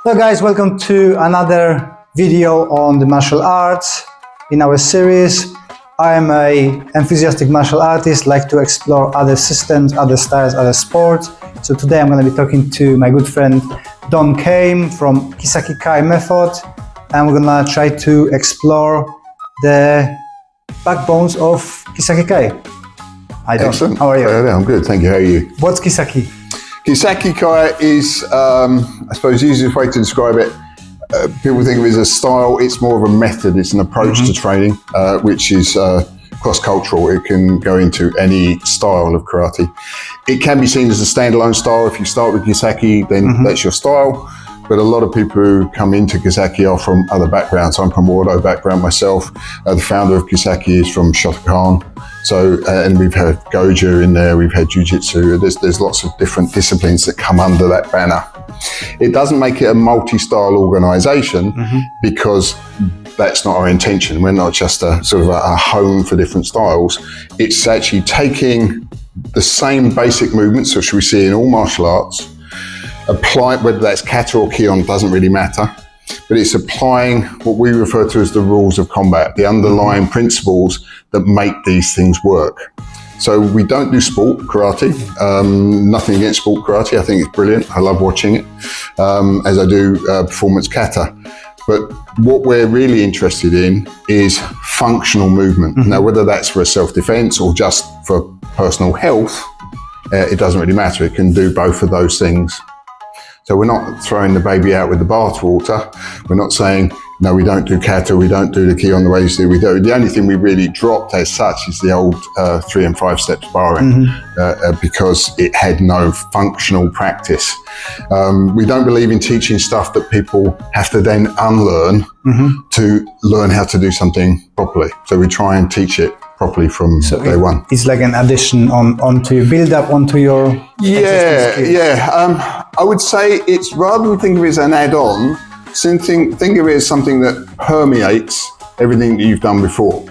Hello guys, welcome to another video on the martial arts. In our series, I am an enthusiastic martial artist, like to explore other systems, other styles, other sports. So today I'm going to be talking to my good friend Don Came from Kissaki Kai Method, and we're going to try to explore the backbones of Kissaki Kai. Hi Don, Excellent. how are you? I'm good, thank you. How are you? What's Kissaki? Kissaki Kai is, I suppose, the easiest way to describe it. People think of it as a style. It's more of a method. It's an approach to training, which is cross-cultural. It can go into any style of karate. It can be seen as a standalone style. If you start with Kissaki, then that's your style. But a lot of people who come into Kissaki are from other backgrounds. I'm from Wado background myself. The founder of Kissaki is from Shotokan. So, and we've had Goju in there, we've had Jiu-Jitsu. There's lots of different disciplines that come under that banner. It doesn't make it a multi-style organization because that's not our intention. We're not just a sort of a home for different styles. It's actually taking the same basic movements, which we see in all martial arts, apply, whether that's kata or kion, doesn't really matter, but it's applying what we refer to as the rules of combat, the underlying principles that make these things work. So we don't do sport karate, nothing against sport karate. I think it's brilliant. I love watching it, as I do performance kata. But what we're really interested in is functional movement. Now, whether that's for self-defense or just for personal health, it doesn't really matter. It can do both of those things. So we're not throwing the baby out with the bathwater. We're not saying, no, we don't do kata, we don't do the kion the way you do. We do. The only thing we really dropped as such is the old 3 and 5 step sparring because it had no functional practice. We don't believe in teaching stuff that people have to then unlearn to learn how to do something properly. So we try and teach it properly from day one. It's like an addition onto your build up onto your I would say it's, rather than think of it as an add-on, think of it as something that permeates everything that you've done before.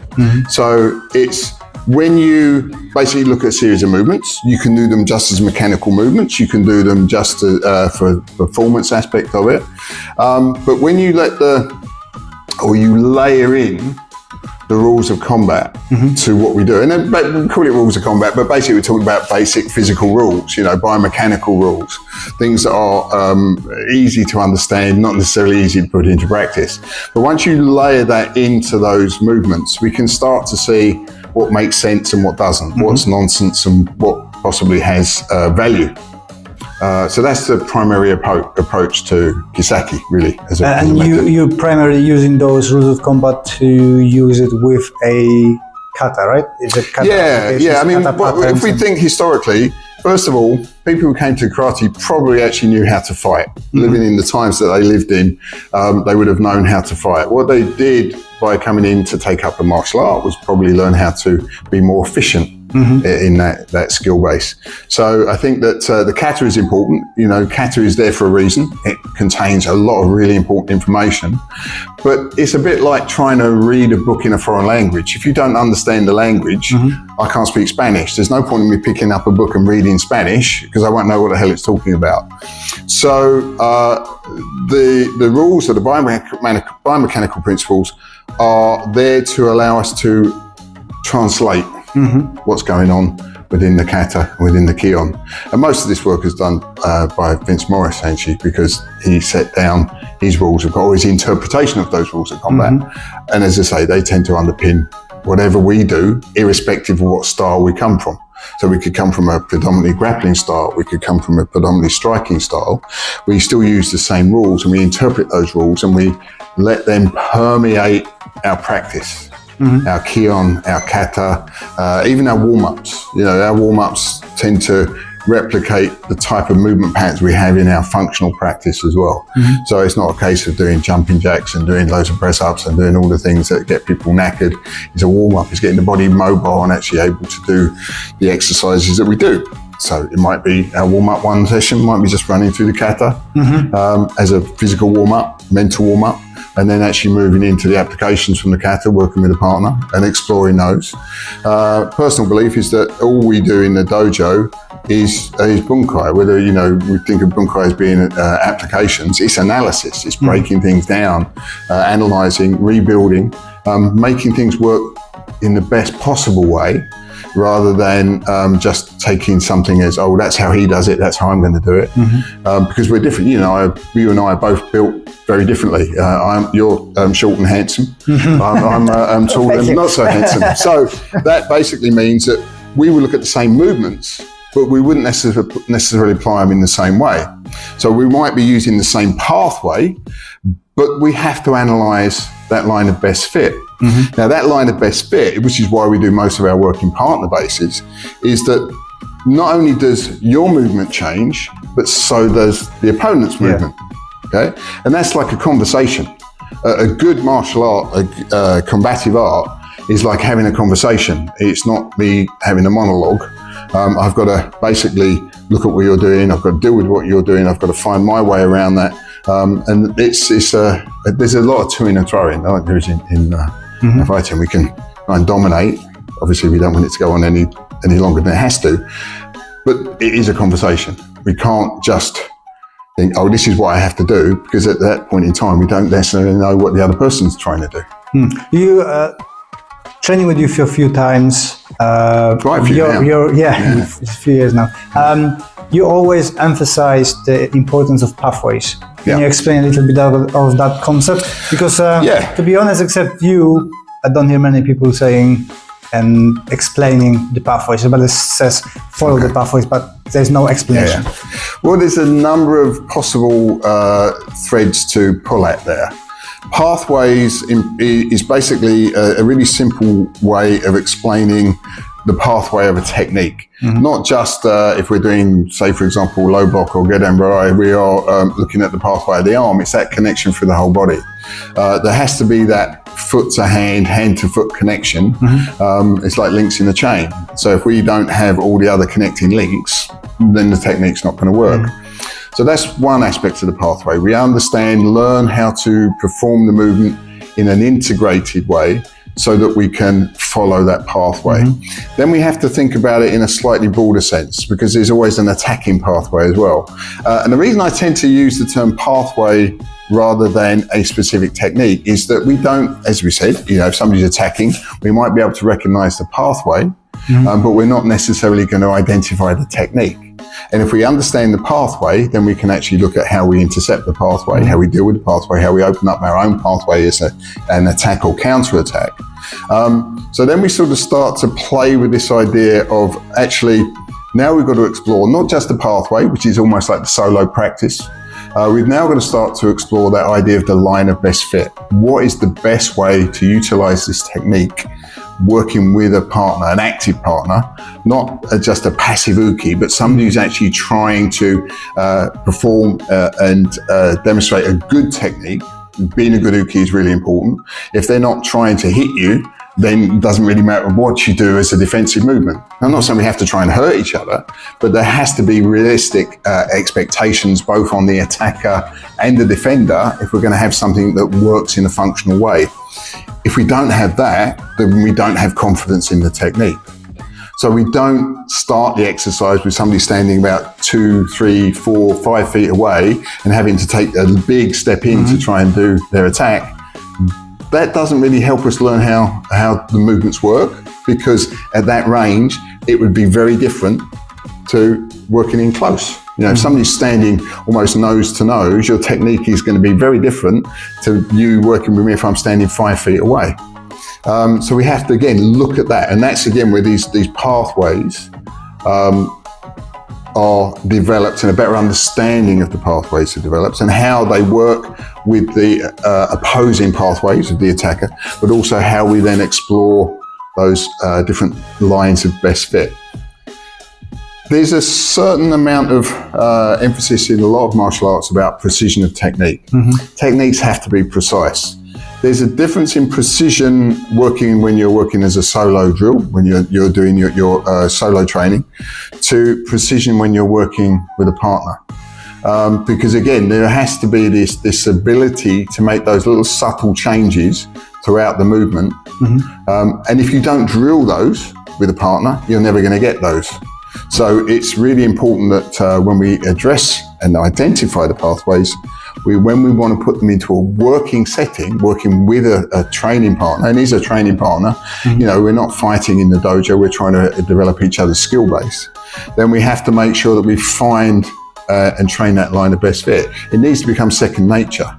So it's when you basically look at a series of movements, you can do them just as mechanical movements, you can do them just for the performance aspect of it. But when you you layer in the rules of combat to what we do. And then we call it rules of combat, but basically we're talking about basic physical rules, biomechanical rules, things that are easy to understand, not necessarily easy to put into practice. But once you layer that into those movements, we can start to see what makes sense and what doesn't, what's nonsense and what possibly has value. So that's the primary approach to Kissaki, really. And you're primarily using those rules of combat to use it with a kata, right? Is it kata? Yeah. I mean, if we think historically, first of all, people who came to karate probably actually knew how to fight. Living in the times that they lived in, they would have known how to fight. What they did by coming in to take up a martial art was probably learn how to be more efficient in that skill base. So I think that the kata is important. Kata is there for a reason. It contains a lot of really important information, but it's a bit like trying to read a book in a foreign language. If you don't understand the language, I can't speak Spanish. There's no point in me picking up a book and reading Spanish because I won't know what the hell it's talking about. So the rules or the biomechanical principles are there to allow us to translate what's going on within the kata, within the kion. And most of this work is done by Vince Morris, actually, because he set down his rules of combat, or his interpretation of those rules of combat. And as I say, they tend to underpin whatever we do, irrespective of what style we come from. So we could come from a predominantly grappling style, we could come from a predominantly striking style. We still use the same rules and we interpret those rules and we let them permeate our practice. Our kion, our kata, even our warm-ups. Our warm-ups tend to replicate the type of movement patterns we have in our functional practice as well. So it's not a case of doing jumping jacks and doing loads of press-ups and doing all the things that get people knackered. It's a warm-up. It's getting the body mobile and actually able to do the exercises that we do. So it might be our warm-up one session, might be just running through the kata as a physical warm-up, mental warm-up. and then actually moving into the applications from the kata, working with a partner and exploring those. Personal belief is that all we do in the dojo is bunkai. Whether, you know, we think of bunkai as being applications, it's analysis. It's breaking things down, analysing, rebuilding, making things work in the best possible way, rather than just taking something as, oh, that's how he does it, that's how I'm going to do it. Because we're different. You know, you and I are both built very differently. You're short and handsome. I'm tall and not so handsome. So that basically means that we will look at the same movements, but we wouldn't necessarily apply them in the same way. So we might be using the same pathway, but we have to analyse that line of best fit. Now, that line of best fit, which is why we do most of our work in partner bases, is that not only does your movement change, but so does the opponent's movement. Okay, and that's like a conversation. A good martial art, a combative art, is like having a conversation. It's not me having a monologue. I've got to basically look at what you're doing. I've got to deal with what you're doing. I've got to find my way around that. And there's a lot of to-ing and throwing, like there is in fighting. We can try and dominate. Obviously, we don't want it to go on any longer than it has to. But it is a conversation. We can't just think, oh, this is what I have to do, because at that point in time, we don't necessarily know what the other person's trying to do. You training with you for a few times. Quite a few it's a few years now. You always emphasize the importance of pathways. Can you explain a little bit of that concept? Because to be honest, except you, I don't hear many people saying and explaining the pathways. Everybody says follow the pathways, but there's no explanation. Well, there's a number of possible threads to pull at there. Pathways is basically a really simple way of explaining the pathway of a technique. Not just if we're doing, say, for example, low block or Gedan, we are looking at the pathway of the arm. It's that connection through the whole body. There has to be that foot to hand, hand to foot connection. It's like links in a chain. So if we don't have all the other connecting links, then the technique's not going to work. So that's one aspect of the pathway. We understand, learn how to perform the movement in an integrated way so that we can follow that pathway. Then we have to think about it in a slightly broader sense, because there's always an attacking pathway as well. And the reason I tend to use the term pathway rather than a specific technique is that we don't, as we said, you know, if somebody's attacking, we might be able to recognize the pathway, but we're not necessarily going to identify the technique. And if we understand the pathway, then we can actually look at how we intercept the pathway, how we deal with the pathway, how we open up our own pathway as an attack or counter-attack. So then we sort of start to play with this idea of actually, now we've got to explore not just the pathway, which is almost like the solo practice. We've now got to start to explore that idea of the line of best fit. What is the best way to utilize this technique working with a partner, an active partner, not just a passive uke, but somebody who's actually trying to perform and demonstrate a good technique. Being a good uke is really important. If they're not trying to hit you, then it doesn't really matter what you do as a defensive movement. I'm not saying we have to try and hurt each other, but there has to be realistic expectations both on the attacker and the defender if we're going to have something that works in a functional way. If we don't have that, then we don't have confidence in the technique. So we don't start the exercise with somebody standing about 2, 3, 4, 5 feet away and having to take a big step in to try and do their attack. That doesn't really help us learn how the movements work, because at that range, it would be very different to working in close. You know, if somebody's standing almost nose to nose, your technique is going to be very different to you working with me if I'm standing 5 feet away. So we have to, again, look at that. And that's, again, where these pathways are developed, and a better understanding of the pathways are developed and how they work with the opposing pathways of the attacker, but also how we then explore those different lines of best fit. There's a certain amount of emphasis in a lot of martial arts about precision of technique. Techniques have to be precise. There's a difference in precision working when you're working as a solo drill, when you're doing your solo training, to precision when you're working with a partner. Because again, there has to be this ability to make those little subtle changes throughout the movement. And if you don't drill those with a partner, you're never going to get those. So it's really important that when we address and identify the pathways, when we want to put them into a working setting, working with a training partner, and he's a training partner, you know, we're not fighting in the dojo, we're trying to develop each other's skill base, then we have to make sure that we find and train that line of best fit. It needs to become second nature.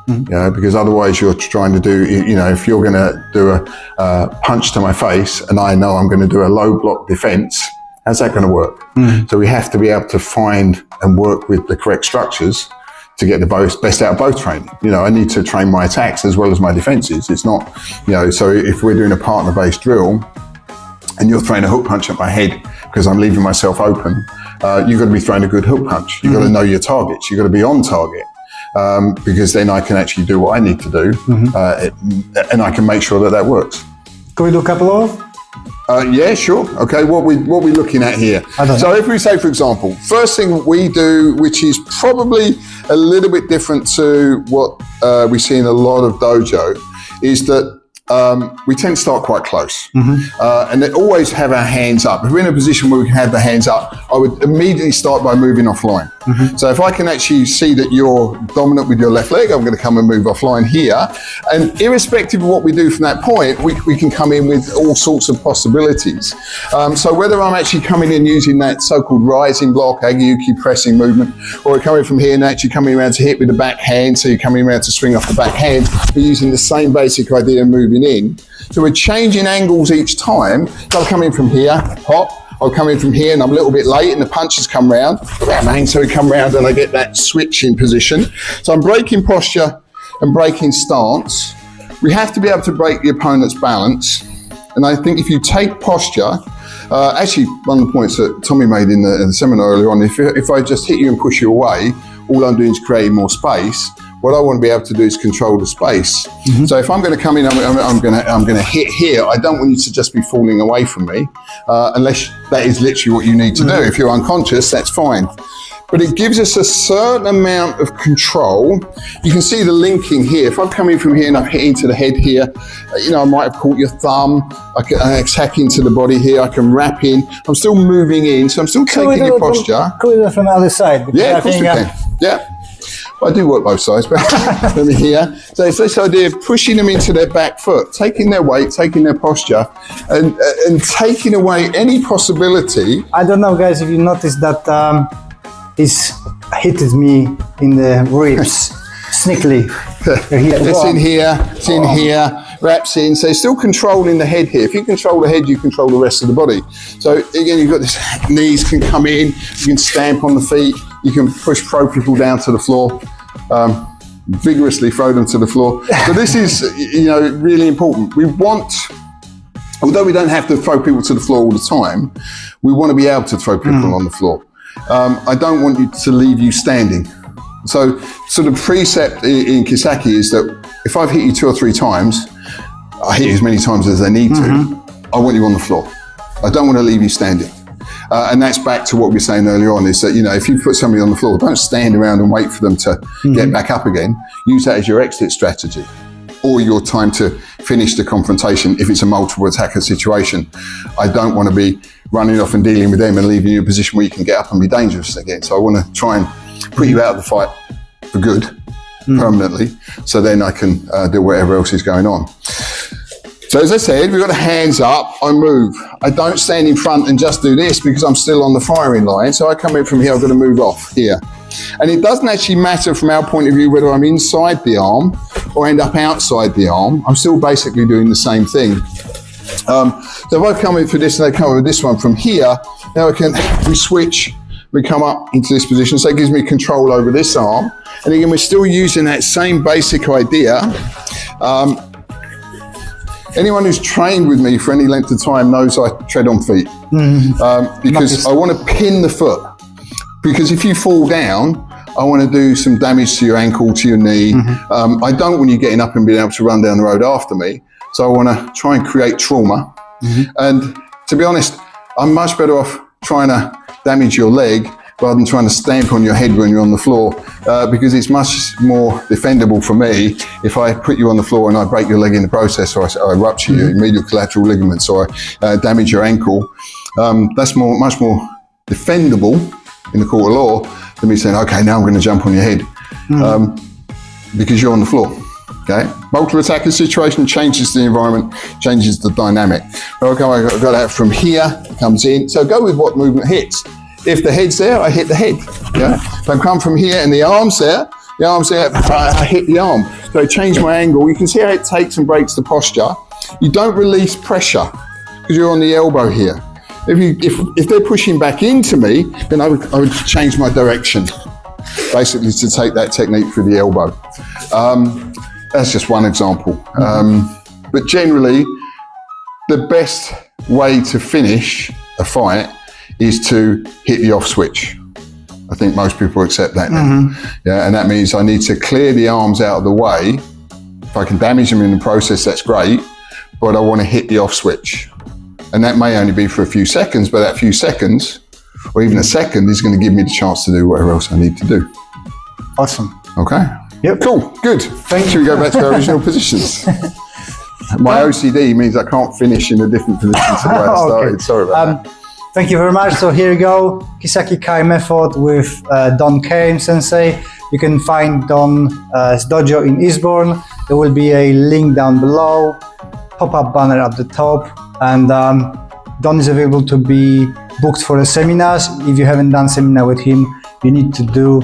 You know, because otherwise you're trying to do, you know, if you're going to do a punch to my face and I know I'm going to do a low block defense, how's that going to work? So we have to be able to find and work with the correct structures to get the best out of both training. You know, I need to train my attacks as well as my defenses. It's not, you know, so if we're doing a partner-based drill and you're throwing a hook punch at my head because I'm leaving myself open, you've got to be throwing a good hook punch. You've got to know your targets. You've got to be on target. Because then I can actually do what I need to do, and I can make sure that that works. Can we do a couple of? Yeah, sure. Okay, what we looking at here? So if we say, for example, first thing we do, which is probably a little bit different to what we see in a lot of dojo, is that we tend to start quite close, and then always have our hands up. If we're in a position where we can have the hands up, I would immediately start by moving offline. So if I can actually see that you're dominant with your left leg, I'm going to come and move offline here. And irrespective of what we do from that point, we can come in with all sorts of possibilities. So whether I'm actually coming in using that so-called rising block, Agiyuki pressing movement, or coming from here and actually coming around to hit with the back hand, so you're coming around to swing off the back hand, we're using the same basic idea of moving in. So we're changing angles each time. So I'll come in from here, hop, I'll come in from here and I'm a little bit late and the punches come round, bang, so we come round and I get that switch in position. So I'm breaking posture and breaking stance. We have to be able to break the opponent's balance. And I think if you take posture, actually one of the points that Tommy made in the seminar earlier on, if I just hit you and push you away, all I'm doing is creating more space. What I want to be able to do is control the space. So if I'm going to come in, I'm going to hit here. I don't want you to just be falling away from me, unless that is literally what you need to do. If you're unconscious, that's fine. But it gives us a certain amount of control. You can see the linking here. If I'm coming from here and I'm hitting to the head here, you know, I might have caught your thumb. I can attack into the body here. I can wrap in. I'm still moving in, so I'm still taking your posture. Can we do it from the other side? Yeah, of course we can. Yeah. I do work both sides, but let me hear. So it's this idea of pushing them into their back foot, taking their weight, taking their posture, and taking away any possibility. I don't know, guys, if you noticed that he's hit me in the ribs, sneakily. It's in here, it's in here, wraps in. So still controlling the head here. If you control the head, you control the rest of the body. So again, you've got this, knees can come in, you can stamp on the feet, you can push pro people down to the floor, vigorously throw them to the floor. So this is, you know, really important. We want, although we don't have to throw people to the floor all the time, we want to be able to throw people on the floor. I don't want you to leave you standing. So the precept in Kissaki is that if I've hit you 2 or 3 times, I hit you as many times as I need to, I want you on the floor. I don't want to leave you standing. And that's back to what we were saying earlier on, is that, you know, if you put somebody on the floor, don't stand around and wait for them to get back up again. Use that as your exit strategy or your time to finish the confrontation if it's a multiple attacker situation. I don't want to be running off and dealing with them and leaving you in a position where you can get up and be dangerous again. So I want to try and put you out of the fight for good, permanently, so then I can do whatever else is going on. So as I said, we've got the hands up, I move. I don't stand in front and just do this because I'm still on the firing line. So I come in from here, I've got to move off here. And it doesn't actually matter from our point of view whether I'm inside the arm or end up outside the arm. I'm still basically doing the same thing. So if I come in for this and I come in with this one from here, now we switch, we come up into this position. So it gives me control over this arm. And again, we're still using that same basic idea. Anyone who's trained with me for any length of time knows I tread on feet, because I want to pin the foot. Because if you fall down, I want to do some damage to your ankle, to your knee. I don't want you getting up and being able to run down the road after me. So I want to try and create trauma. And to be honest, I'm much better off trying to damage your leg rather than trying to stamp on your head when you're on the floor, because it's much more defendable for me if I put you on the floor and I break your leg in the process, or I rupture your medial collateral ligaments, or I damage your ankle. That's much more defendable in the court of law than me saying, okay, now I'm going to jump on your head because you're on the floor. Okay, multiple attacker situation changes the environment, changes the dynamic. Okay, I've got that from here, comes in. So go with what movement hits. If the head's there, I hit the head. Yeah. If I come from here and the arm's there, I hit the arm. So I change my angle. You can see how it takes and breaks the posture. You don't release pressure because you're on the elbow here. If they're pushing back into me, then I would change my direction, basically to take that technique through the elbow. That's just one example. But generally, the best way to finish a fight is to hit the off switch. I think most people accept that now. Yeah, and that means I need to clear the arms out of the way. If I can damage them in the process, that's great, but I want to hit the off switch. And that may only be for a few seconds, but that few seconds, or even a second, is going to give me the chance to do whatever else I need to do. Awesome. Okay. Yep. Cool. Good. Should we go back to our original positions? My OCD means I can't finish in a different position to the way I started. Okay. Sorry about that. Thank you very much. So here you go, Kissaki Kai Method with Don Came Sensei. You can find Don's dojo in Eastbourne. There will be a link down below, pop-up banner at the top, and Don is available to be booked for the seminars. If you haven't done seminar with him, you need to do.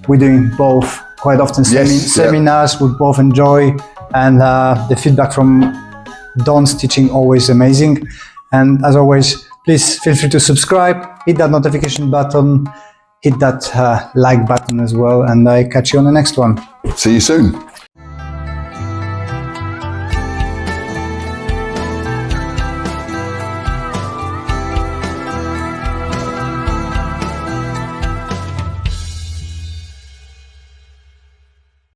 We're doing both quite often. Seminars we both enjoy, and the feedback from Don's teaching always amazing. And as always, please feel free to subscribe, hit that notification button, hit that like button as well, and I catch you on the next one. See you soon.